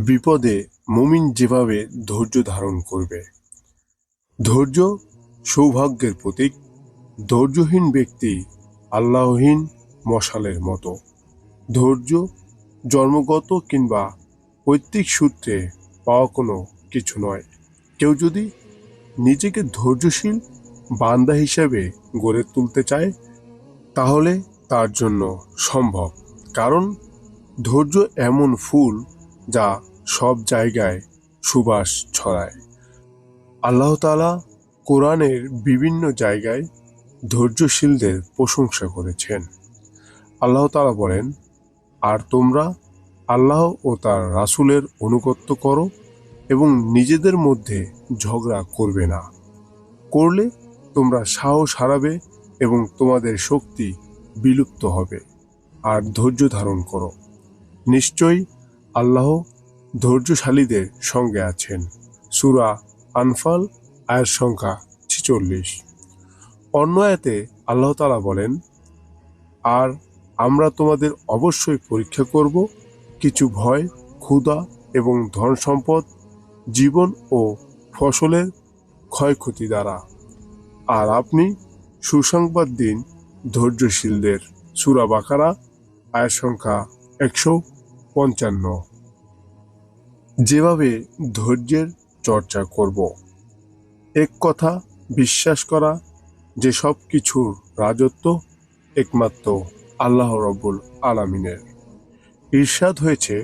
বিপদে মুমিন যেভাবে ধৈর্য ধারণ করবে। ধৈর্য সৌভাগ্যের প্রতীক। ধৈর্যহীন ব্যক্তি আল্লাহহীন মশালের মতো। ধৈর্য জন্মগত কিংবা পৈতৃক সূত্রে পাওয়া কোনো কিছু নয়। কেউ যদি নিজেকে ধৈর্যশীল বান্দা হিসেবে গড়ে তুলতে চায় তাহলে তার জন্য সম্ভব। কারণ ধৈর্য এমন ফুল যা সব জায়গায় সুবাস ছড়ায়। আল্লাহ তাআলা কোরআনের বিভিন্ন জায়গায় ধৈর্যশীলদের প্রশংসা করেছেন। আল্লাহ তাআলা বলেন, আর তোমরা আল্লাহ ও তার রাসূলের আনুগত্য করো এবং নিজেদের মধ্যে ঝগড়া করবে না। করলে তোমরা সাহস হারাবে এবং তোমাদের শক্তি বিলুপ্ত হবে। আর ধৈর্য ধারণ করো, নিশ্চয়ই আল্লাহ ধৈর্যশালীদের সঙ্গে আছেন। সূরা আনফাল আয়াত সংখ্যা 46। অন্য আয়াতে আল্লাহ তাআলা বলেন, আর আমরা তোমাদের অবশ্যই পরীক্ষা করব কিছু ভয়, ক্ষুধা এবং ধন সম্পদ, জীবন ও ফসলের ক্ষয়ক্ষতি দ্বারা। আর আপনি সুসংবাদ দিন ধৈর্যশীলদের। সূরা বাকারা আয়াত সংখ্যা 155। যেভাবে ধৈর্যের চর্চা করব। এক কথা বিশ্বাস করা যে সব কিছুর রাজত্ব একমাত্র আল্লাহ রব্বুল আলামিনের। ইরশাদ হয়েছে,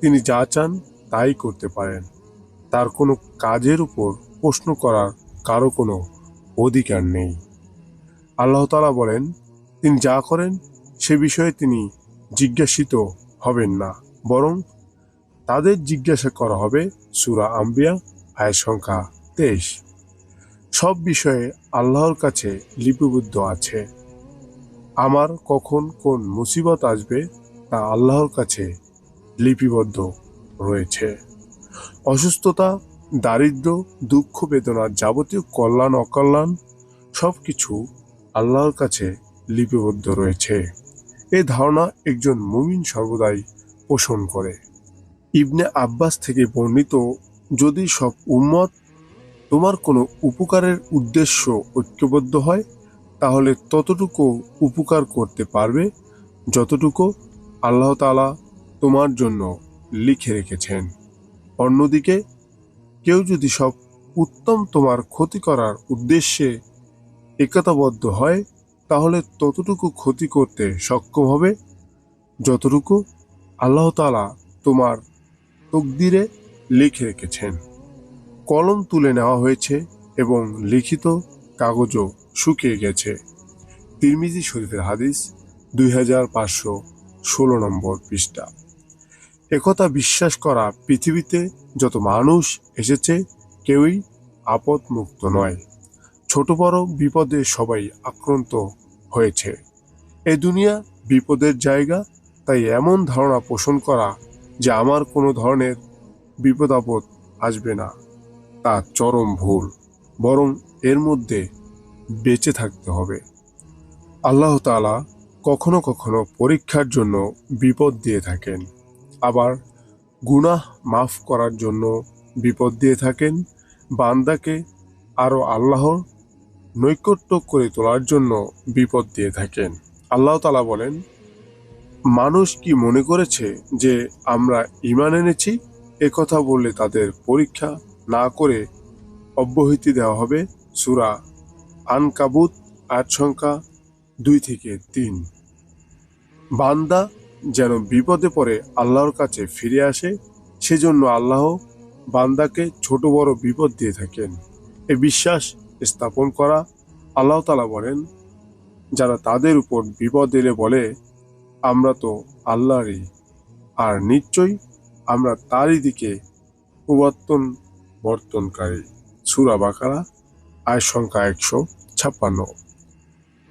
তিনি যা চান তাই করতে পারেন। তার কোনো কাজের উপর প্রশ্ন করার কারো কোনো অধিকার নেই। আল্লাহ তাআলা বলেন, তিনি যা করেন সে বিষয়ে তিনি জিজ্ঞাসিত হবেন না, বরং তাদের জিজ্ঞাসা করা হবে। সূরা আম্বিয়া আয়াত সংখ্যা 23। সব বিষয়ে আল্লাহর কাছে লিপিবদ্ধ আছে। আমার কখন কোন মুসিবত আসবে তা আল্লাহর কাছে লিপিবদ্ধ রয়েছে। অসুস্থতা, দারিদ্র্য, দুঃখ, বেদনার যাবতীয় কল্যাণ অকল্যাণ সবকিছু আল্লাহর কাছে লিপিবদ্ধ রয়েছে। এই ধারণা একজন মুমিন সর্বদাই পোষণ করে। ইবনে আব্বাস থেকে বর্ণিত, যদি সব উম্মত তোমার কোনো উপকারের উদ্দেশ্য ঐক্যবদ্ধ হয় তাহলে ততটুকু উপকার করতে পারবে যতটুকু আল্লাহ তাআলা তোমার জন্য লিখে রেখেছেন। অন্যদিকে কেউ যদি সব উত্তম তোমার ক্ষতি করার উদ্দেশ্যে একতাবদ্ধ হয় তাহলে ততটুকু ক্ষতি করতে সক্ষম হবে যতটুকু আল্লাহ তাআলা তোমার তকদিরে লিখে রেখেছেন। কলম তুলে নেওয়া হয়েছে এবং লিখিত কাগজও শুকিয়ে গেছে। তিরমিজি শরীফের হাদিস 2516 নম্বর পৃষ্ঠা। একথা বিশ্বাস করা, পৃথিবীতে যত মানুষ এসেছে কেউই আপদমুক্ত নয়। ছোট বড় বিপদে সবাই আক্রান্ত হয়েছে। এ দুনিয়া বিপদের জায়গা, তাই এমন ধারণা পোষণ করা যে আমার কোনো ধরনের বিপদ আপদ আসবে না তা চরম ভুল। বরং এর মধ্যে বেঁচে থাকতে হবে। আল্লাহ তাআলা কখনো কখনো পরীক্ষার জন্য বিপদ দিয়ে থাকেন, আবার গুনাহ মাফ করার জন্য বিপদ দিয়ে থাকেন, বান্দাকে আরো আল্লাহর নৈকট্য করে তোলার জন্য বিপদ দিয়ে থাকেন। আল্লাহ তাআলা বলেন, মানুষ কি মনে করেছে যে আমরা ঈমান এনেছি? একথা বললে তাদের পরীক্ষা না করে অব্যাহতি দেওয়া হবে। সূরা আনকাবুত আয়াত সংখ্যা 2-3। বান্দা যেন বিপদে পড়ে আল্লাহর কাছে ফিরে আসে, সেজন্য আল্লাহ বান্দাকে ছোট বড় বিপদ দিয়ে থাকেন। এ বিশ্বাস স্থাপন করা। আল্লাহ তাআলা বলেন, যারা তাদের উপর বিপদ এলে বলে আমরা তো আল্লাহরই, আর নিশ্চয়ই আমরা তারই দিকে প্রবর্তনকারী। সূরা বাকারা আয়াত সংখ্যা 156।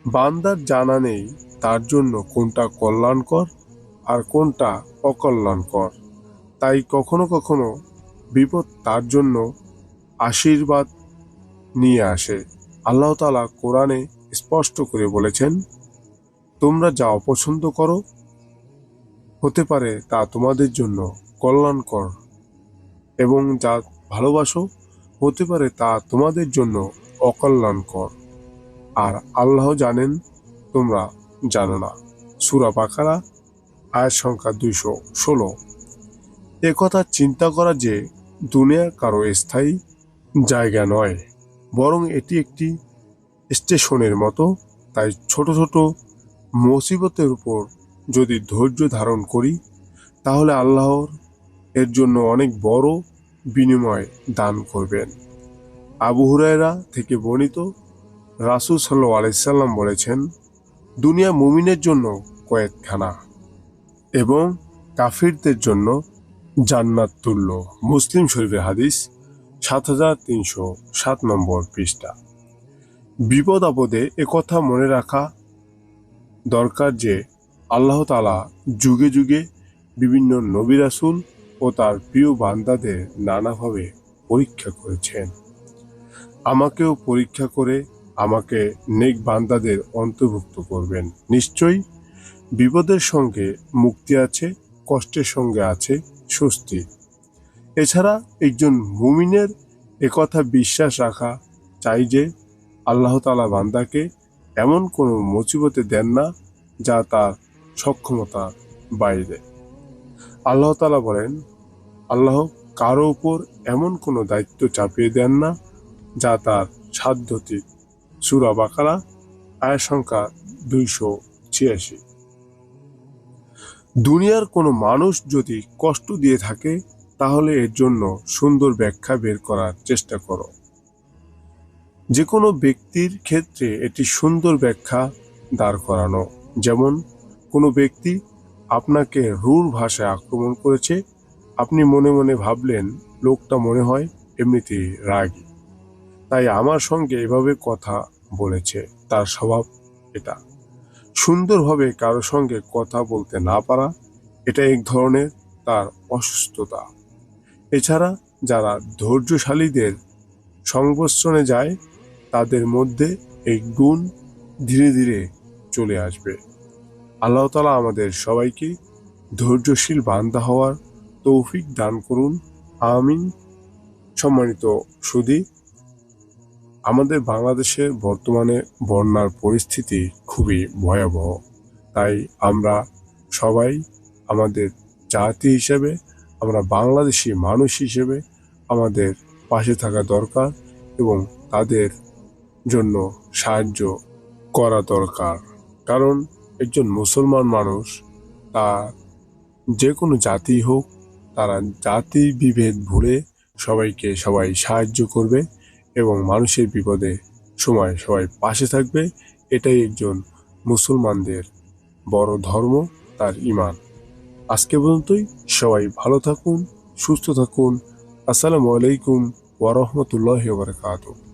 বান্দার জানা নেই তার জন্য কোনটা কল্যাণকর আর কোনটা অকল্যাণকর, তাই কখনো কখনো বিপদ তার জন্য আশীর্বাদ নিয়ে আসে। আল্লাহ তাআলা কোরআনে স্পষ্ট করে বলেছেন, তোমরা যা অপছন্দ করো হতে পারে তা তোমাদের জন্য কল্যাণকর এবং যা ভালোবাসো হতে পারে তা তোমাদের জন্য অকল্যাণকর, আর আল্লাহ জানেন তোমরা জানো না। সূরা বাকারা আয়াত সংখ্যা 216। একথা চিন্তা করা যে দুনিয়া কারো স্থায়ী জায়গা নয়, বরং এটি একটি স্টেশনের মতো। তাই ছোট ছোট মুসিবতের উপর যদি ধৈর্য ধারণ করি, তাহলে আল্লাহর এর জন্য অনেক বড় বিনিময় দান করবেন। আবু হুরায়রা থেকে বর্ণিত, রাসূল সাল্লাল্লাহু আলাইহি সাল্লাম বলেছেন, দুনিয়া মুমিনের জন্য কয়েদখানা এবং কাফিরদের জন্য জান্নাত তুল্য। মুসলিম শরীফের হাদিস 7307 নম্বর পৃষ্ঠা। বিপদ আপদে একথা মনে রাখা দরকার যে আল্লাহ তাআলা যুগে যুগে বিভিন্ন নবী রাসূল ও তার প্রিয় বান্দাদের নানাভাবে পরীক্ষা করেছেন। আমাকেও পরীক্ষা করে আমাকে নেক বান্দাদের অন্তর্ভুক্ত করবেন। নিশ্চয়ই বিপদের সঙ্গে মুক্তি আছে, কষ্টের সঙ্গে আছে স্বস্তি। এছাড়া একজন মুমিনের একথা বিশ্বাস রাখা চাই যে আল্লাহ তাআলা বান্দাকে এমন কোনো মুসিবতে দেন না যা তার সক্ষমতার বাইরে। আল্লাহ তাআলা বলেন, আল্লাহ কারো উপর এমন কোনো দায়িত্ব চাপিয়ে দেন না যা তার সাধ্যতীত। সূরা বাকারা আয়াত সংখ্যা 286। দুনিয়ার কোনো মানুষ যদি কষ্ট দিয়ে থাকে, তাহলে এর জন্য সুন্দর ব্যাখ্যা বের করার চেষ্টা করো। যে কোনো ব্যক্তির ক্ষেত্রে এটি সুন্দর ব্যাখ্যা দাঁড় করানো। যেমন, কোনো ব্যক্তি আপনাকে রূঢ় ভাষায় আক্রমণ করেছে, আপনি মনে মনে ভাবলেন লোকটা মনে হয় এমনিতেই রাগী, তাই আমার সঙ্গে এভাবে কথা বলেছে, তার স্বভাব এটা। সুন্দরভাবে কারো সঙ্গে কথা বলতে না পারা, এটা এক ধরনের তার অসুস্থতা। এছাড়া যারা ধৈর্যশালীদের সংস্পর্শে যায়, তাদের মধ্যে এই গুণ ধীরে ধীরে চলে আসবে। আল্লাহ তাআলা আমাদের সবাইকে ধৈর্যশীল বান্দা হওয়ার তৌফিক দান করুন, আমিন। সম্মানিত সুধী, আমাদের বাংলাদেশের বর্তমানে বন্যার পরিস্থিতি খুবই ভয়াবহ। তাই আমরা সবাই আমাদের জাতি হিসেবে, আমরা বাংলাদেশি মানুষ হিসেবে আমাদের পাশে থাকা দরকার এবং তাদের জন্য সাহায্য করা দরকার। কারণ একজন মুসলমান মানুষ, তার যে কোনো জাতি হোক, তারা জাতি বিভেদ ভুলে সবাইকে সবাই সাহায্য করবে এবং মানুষের বিপদে সময় সবাই পাশে থাকবে। এটাই একজন মুসলমানদের বড় ধর্ম, তার ঈমান। আজকে পর্যন্তই। সবাই ভালো থাকুন, সুস্থ থাকুন। আসসালামু আলাইকুম ওয়া রাহমাতুল্লাহি ওয়া বারাকাতুহু।